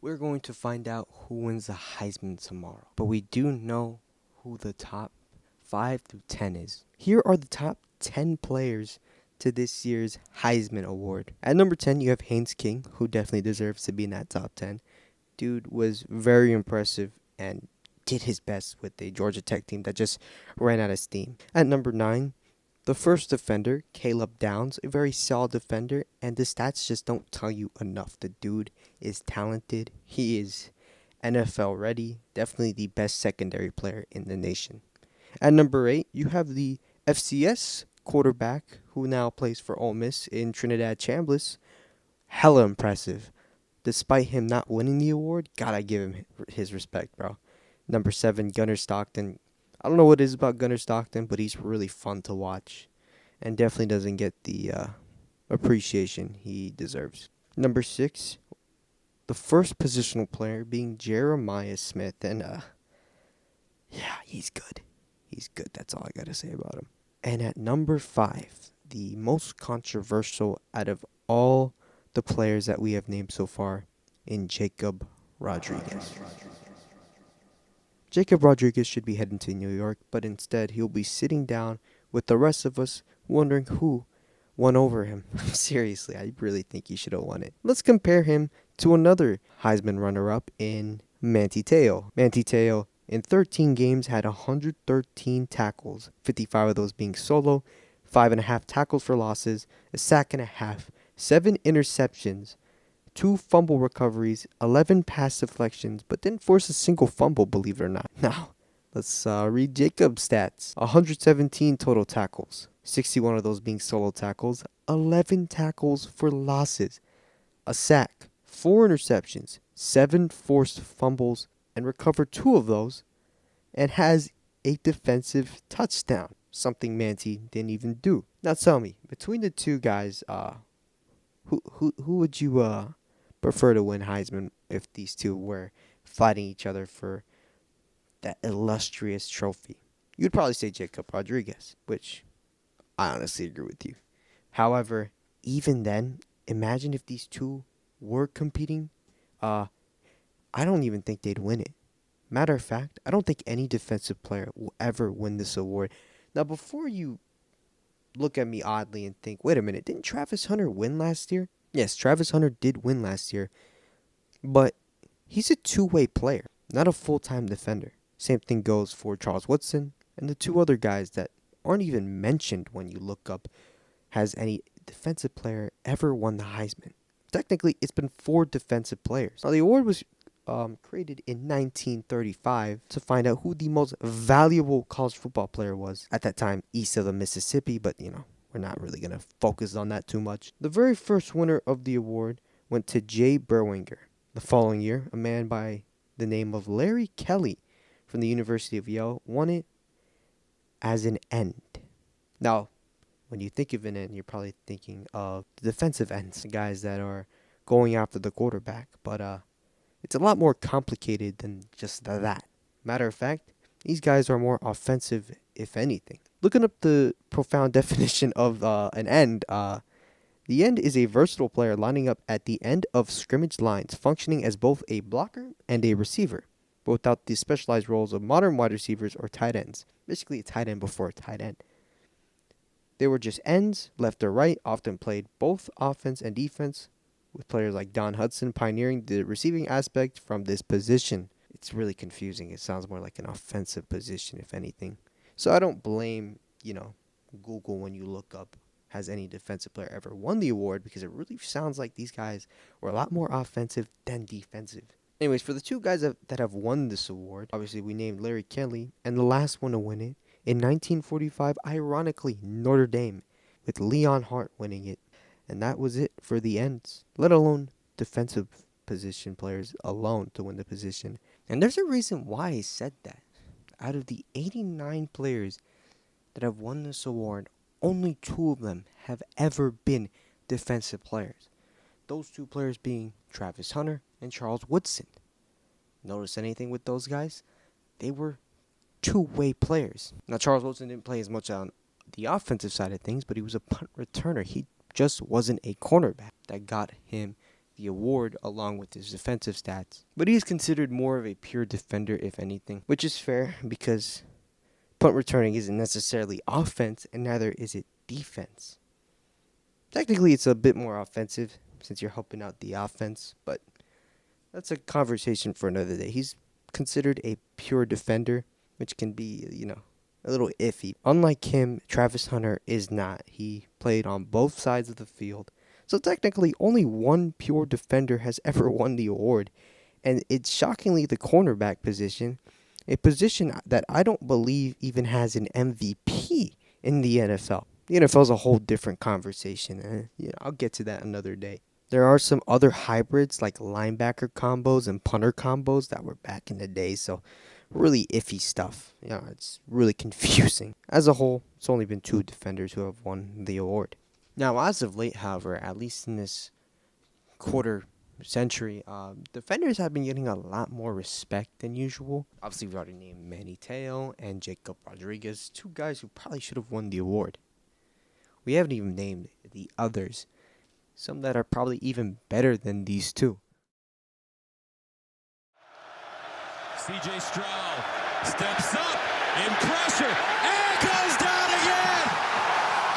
We're going to find out who wins the Heisman tomorrow. But we do know who the top 5 through 10 is. Here are the top 10 players to this year's Heisman Award. At number 10, you have Haynes King, who definitely deserves to be in that top 10. Dude was very impressive and did his best with a Georgia Tech team that just ran out of steam. At number 9, the first defender, Caleb Downs, a very solid defender, and the stats just don't tell you enough. The dude is talented. He is NFL ready. Definitely the best secondary player in the nation. At number 8, you have the FCS quarterback who now plays for Ole Miss in Trinidad Chambliss. Hella impressive. Despite him not winning the award, gotta give him his respect, bro. Number 7, Gunnar Stockton. I don't know what it is about Gunnar Stockton, but he's really fun to watch and definitely doesn't get the appreciation he deserves. Number 6, the first positional player being Jeremiah Smith. And, yeah, he's good. He's good. That's all I got to say about him. And at number 5, the most controversial out of all the players that we have named so far, in Jacob Rodriguez. Jacob Rodriguez should be heading to New York, but instead he'll be sitting down with the rest of us wondering who won over him. Seriously, I really think he should have won it. Let's compare him to another Heisman runner-up in Manti Te'o. Manti Te'o in 13 games had 113 tackles, 55 of those being solo, 5.5 tackles for losses, a sack and a half, 7 interceptions, 2 fumble recoveries, 11 pass deflections, but didn't force a single fumble, believe it or not. Now, let's read Jacob's stats. 117 total tackles, 61 of those being solo tackles, 11 tackles for losses, a sack, 4 interceptions, 7 forced fumbles, and recovered 2 of those, and has a defensive touchdown, something Manti didn't even do. Now tell me, between the two guys, who would you prefer to win Heisman if these two were fighting each other for that illustrious trophy? You'd probably say Jacob Rodriguez, which I honestly agree with you. However, even then, imagine if these two were competing. I don't even think they'd win it. Matter of fact, I don't think any defensive player will ever win this award. Now, before you look at me oddly and think, wait a minute, didn't Travis Hunter win last year? Yes, Travis Hunter did win last year, but he's a two-way player, not a full-time defender. Same thing goes for Charles Woodson and the 2 other guys that aren't even mentioned when you look up, has any defensive player ever won the Heisman? Technically, it's been 4 defensive players. Now, the award was created in 1935 to find out who the most valuable college football player was at that time east of the Mississippi, but we're not really going to focus on that too much. The very first winner of the award went to Jay Berwinger. The following year, a man by the name of Larry Kelly from the University of Yale won it as an end. Now, when you think of an end, you're probably thinking of the defensive ends, the guys that are going after the quarterback, but it's a lot more complicated than just that. Matter of fact, these guys are more offensive, if anything. Looking up the profound definition of an end, the end is a versatile player lining up at the end of scrimmage lines, functioning as both a blocker and a receiver, but without the specialized roles of modern wide receivers or tight ends. Basically, a tight end before a tight end. They were just ends, left or right, often played both offense and defense, with players like Don Hudson pioneering the receiving aspect from this position. It's really confusing. It sounds more like an offensive position, if anything. So I don't blame, Google when you look up, has any defensive player ever won the award, because it really sounds like these guys were a lot more offensive than defensive. Anyways, for the 2 guys that have won this award, obviously we named Larry Kelly, and the last one to win it, in 1945, ironically, Notre Dame, with Leon Hart winning it. And that was it for the ends, let alone defensive position players alone to win the position. And there's a reason why I said that. Out of the 89 players that have won this award, only 2 of them have ever been defensive players. Those 2 players being Travis Hunter and Charles Woodson. Notice anything with those guys? They were two-way players. Now, Charles Woodson didn't play as much on the offensive side of things, but he was a punt returner. He just wasn't a cornerback that got him the award along with his defensive stats. But he is considered more of a pure defender, if anything, which is fair because punt returning isn't necessarily offense, and neither is it defense. Technically, it's a bit more offensive since you're helping out the offense, but that's a conversation for another day. He's considered a pure defender, which can be, a little iffy. Unlike him, Travis Hunter is not. He played on both sides of the field. So technically, only one pure defender has ever won the award, and it's shockingly the cornerback position, a position that I don't believe even has an MVP in the NFL. The NFL is a whole different conversation. I'll get to that another day. There are some other hybrids like linebacker combos and punter combos that were back in the day, so really iffy stuff. It's really confusing. As a whole, it's only been 2 defenders who have won the award. Now, as of late, however, at least in this quarter century, defenders have been getting a lot more respect than usual. Obviously, we've already named Manny Te'o and Jacob Rodriguez, 2 guys who probably should have won the award. We haven't even named the others, some that are probably even better than these 2. C.J. Stroud steps up in pressure and goes down again.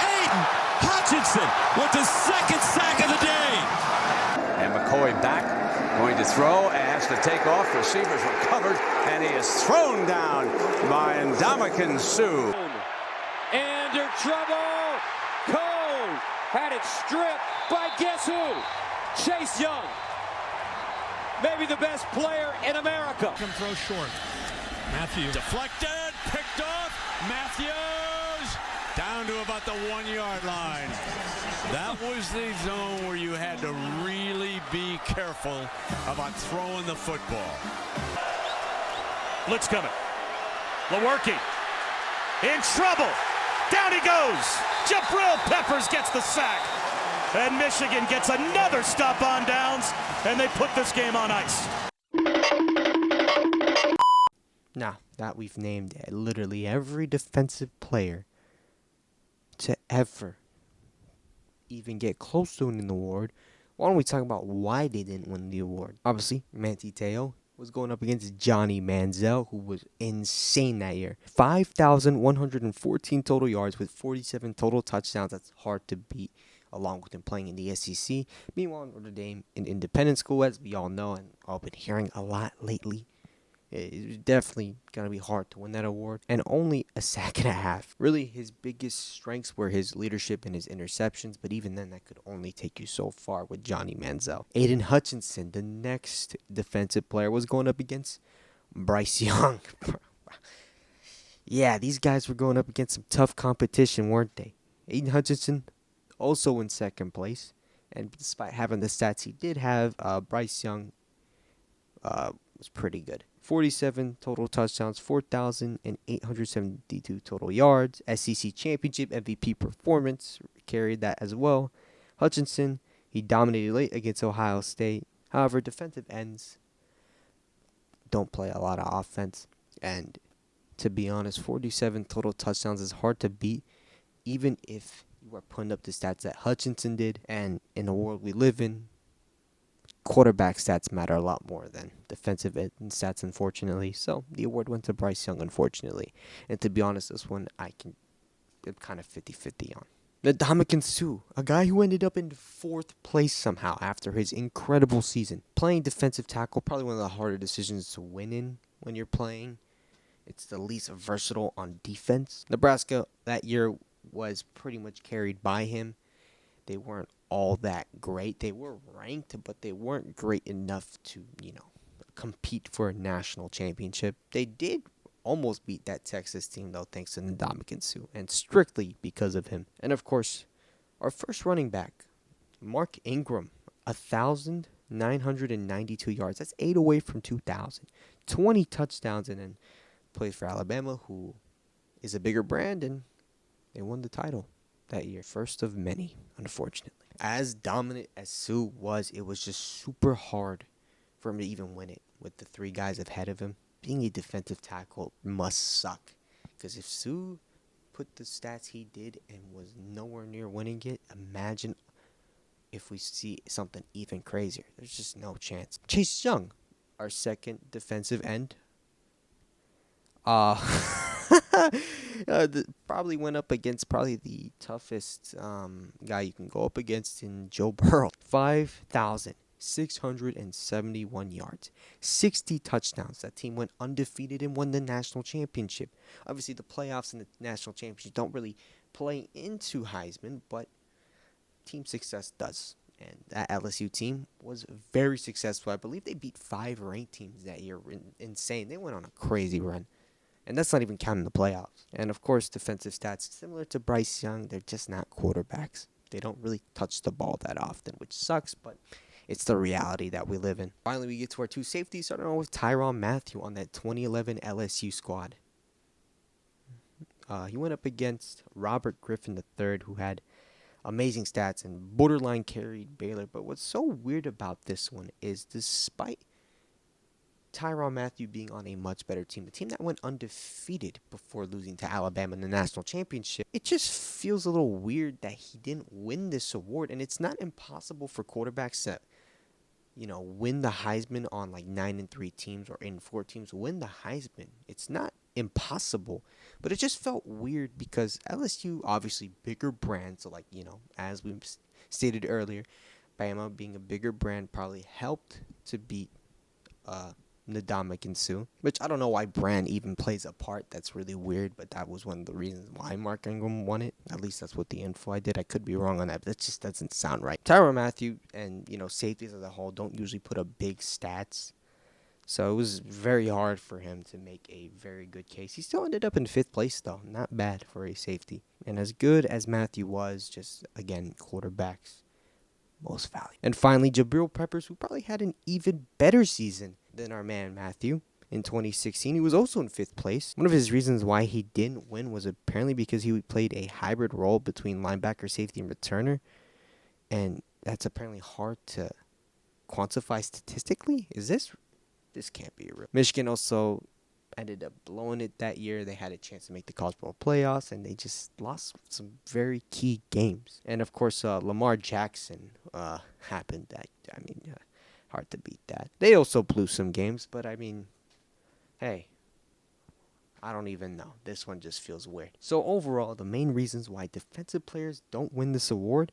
Aiden Hutchinson with the 2nd sack of the day. And McCoy back, going to throw, has to take off. Receivers recovered, and he is thrown down by Ndamukong Suh. Under trouble. Cole had it stripped by guess who? Chase Young. Maybe the best player in America. Come throw short. Matthews deflected, picked off. Matthews down to about the 1-yard line. That was the zone where you had to really be careful about throwing the football. Blitz coming. Lewerke in trouble. Down he goes. Jabril Peppers gets the sack. And Michigan gets another stop on downs, and they put this game on ice. Now that we've named literally every defensive player to ever even get close to winning the award, why don't we talk about why they didn't win the award? Obviously, Manti Te'o was going up against Johnny Manziel, who was insane that year. 5,114 total yards with 47 total touchdowns. That's hard to beat, along with him playing in the SEC. Meanwhile, Notre Dame, an independent school, as we all know, and I've been hearing a lot lately, it's definitely going to be hard to win that award. And only a sack and a half. Really, his biggest strengths were his leadership and his interceptions, but even then, that could only take you so far with Johnny Manziel. Aiden Hutchinson, the next defensive player, was going up against Bryce Young. Yeah, these guys were going up against some tough competition, weren't they? Aiden Hutchinson also in 2nd place. And despite having the stats he did have, Bryce Young was pretty good. 47 total touchdowns, 4,872 total yards. SEC Championship MVP performance carried that as well. Hutchinson, he dominated late against Ohio State. However, defensive ends don't play a lot of offense. And to be honest, 47 total touchdowns is hard to beat, even if you are putting up the stats that Hutchinson did. And in the world we live in, quarterback stats matter a lot more than defensive stats, unfortunately. So the award went to Bryce Young, unfortunately. And to be honest, this one I'm kind of 50-50 on. Ndamukong Suh, a guy who ended up in 4th place somehow after his incredible season. Playing defensive tackle, probably one of the harder decisions to win in when you're playing. It's the least versatile on defense. Nebraska that year was pretty much carried by him. They weren't all that great. They were ranked, but they weren't great enough to, compete for a national championship. They did almost beat that Texas team, though, thanks to Ndamukong Suh, and strictly because of him. And, of course, our first running back, Mark Ingram, 1,992 yards. That's 8 away from 2,000. 20 touchdowns, and then plays for Alabama, who is a bigger brand, and they won the title that year. First of many, unfortunately. As dominant as Suh was, it was just super hard for him to even win it with the 3 guys ahead of him. Being a defensive tackle must suck. Because if Suh put the stats he did and was nowhere near winning it, imagine if we see something even crazier. There's just no chance. Chase Young, our second defensive end. Uh, probably went up against probably the toughest guy you can go up against in Joe Burrow. 5,671 yards, 60 touchdowns. That team went undefeated and won the national championship. Obviously, the playoffs and the national championship don't really play into Heisman, but team success does. And that LSU team was very successful. I believe they beat 5 ranked teams that year. Insane. They went on a crazy run. And that's not even counting the playoffs. And of course, defensive stats, similar to Bryce Young, they're just not quarterbacks. They don't really touch the ball that often, which sucks, but it's the reality that we live in. Finally, we get to our 2 safeties, starting off with Tyrann Mathieu on that 2011 LSU squad. He went up against Robert Griffin III, who had amazing stats and borderline carried Baylor. But what's so weird about this one is, despite Tyrann Mathieu being on a much better team, the team that went undefeated before losing to Alabama in the national championship, it just feels a little weird that he didn't win this award. And it's not impossible for quarterbacks to, win the Heisman on like 9-3 teams or in 4 teams, win the Heisman. It's not impossible, but it just felt weird because LSU, obviously bigger brand, so as we stated earlier, Bama being a bigger brand probably helped to beat Ndamukong Suh, which I don't know why brand even plays a part. That's really weird, but that was one of the reasons why Mark Ingram won it. At least that's what the info I did. I could be wrong on that, but that just doesn't sound right. Tyrann Mathieu and safeties as a whole don't usually put up big stats, so it was very hard for him to make a very good case. He still ended up in 5th place though, not bad for a safety. And as good as Mathieu was, just again, quarterbacks most valuable. And finally, Jabril Peppers, who probably had an even better season than our man Mathieu. In 2016, he was also in 5th place. One of his reasons why he didn't win was apparently because he played a hybrid role between linebacker, safety, and returner. And that's apparently hard to quantify statistically. This can't be real. Michigan also ended up blowing it that year. They had a chance to make the college football playoffs, and they just lost some very key games. And of course, Lamar Jackson happened. Hard to beat that. They also blew some games, but hey, I don't even know. This one just feels weird. So overall, the main reasons why defensive players don't win this award: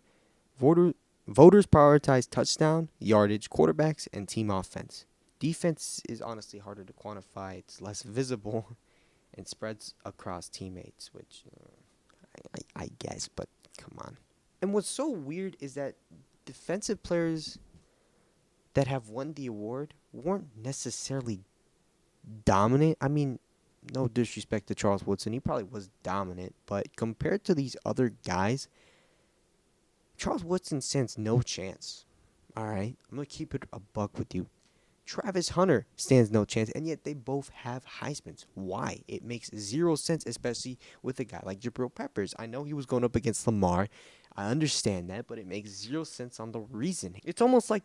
voters prioritize touchdown, yardage, quarterbacks, and team offense. Defense is honestly harder to quantify. It's less visible and spreads across teammates, which I guess, but come on. And what's so weird is that defensive players that have won the award weren't necessarily dominant. No disrespect to Charles Woodson. He probably was dominant, but compared to these other guys, Charles Woodson stands no chance. All right? I'm going to keep it a buck with you. Travis Hunter stands no chance, and yet they both have Heismans. Why? It makes zero sense, especially with a guy like Jabril Peppers. I know he was going up against Lamar. I understand that, but it makes zero sense on the reasoning. It's almost like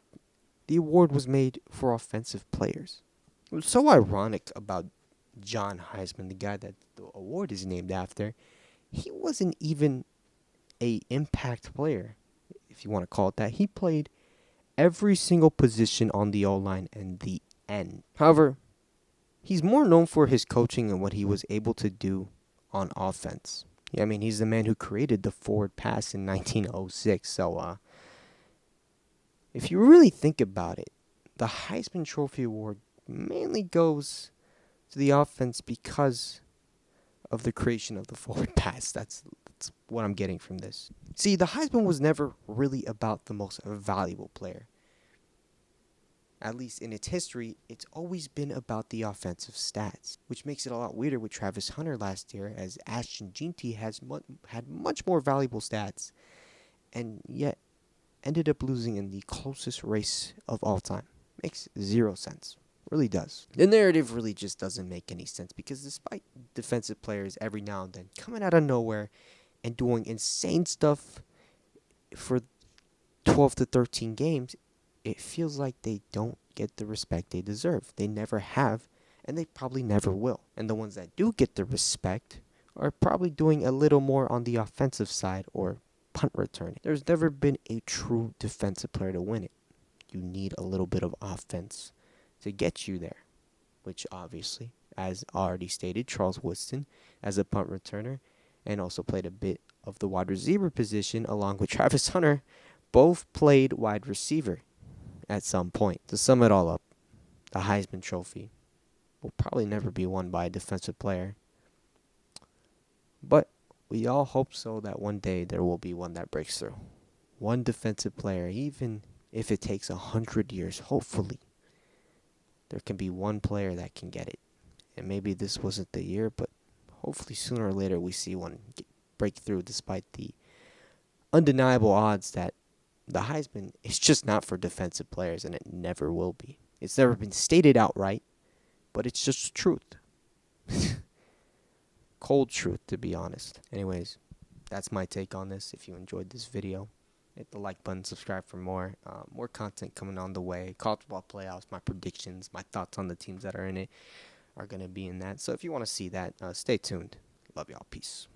the award was made for offensive players. What's so ironic about John Heisman, the guy that the award is named after, he wasn't even a impact player, if you want to call it that. He played every single position on the O-line and the end. However, he's more known for his coaching and what he was able to do on offense. He's the man who created the forward pass in 1906. So, if you really think about it, the Heisman Trophy Award mainly goes to the offense because of the creation of the forward pass. That's what I'm getting from this. See, the Heisman was never really about the most valuable player. At least in its history, it's always been about the offensive stats, which makes it a lot weirder with Travis Hunter last year, as Ashton Jeanty had much more valuable stats, and yet ended up losing in the closest race of all time. Makes zero sense. Really does. The narrative really just doesn't make any sense, because despite defensive players every now and then coming out of nowhere and doing insane stuff for 12 to 13 games, it feels like they don't get the respect they deserve. They never have, and they probably never will. And the ones that do get the respect are probably doing a little more on the offensive side, or punt returning. There's never been a true defensive player to win it. You need a little bit of offense to get you there, which obviously, as already stated, Charles Woodson as a punt returner and also played a bit of the wide receiver position along with Travis Hunter, both played wide receiver at some point. To sum it all up, the Heisman Trophy will probably never be won by a defensive player, but we all hope so that one day there will be one that breaks through. One defensive player, even if it takes 100 years, hopefully, there can be one player that can get it. And maybe this wasn't the year, but hopefully sooner or later we see one break through despite the undeniable odds that the Heisman is just not for defensive players, and it never will be. It's never been stated outright, but it's just the truth. Cold truth, to be honest. Anyways, that's my take on this. If you enjoyed this video, hit the like button, subscribe for more. More content coming on the way. College football playoffs, my predictions, my thoughts on the teams that are in it are going to be in that. So if you want to see that, stay tuned. Love y'all. Peace.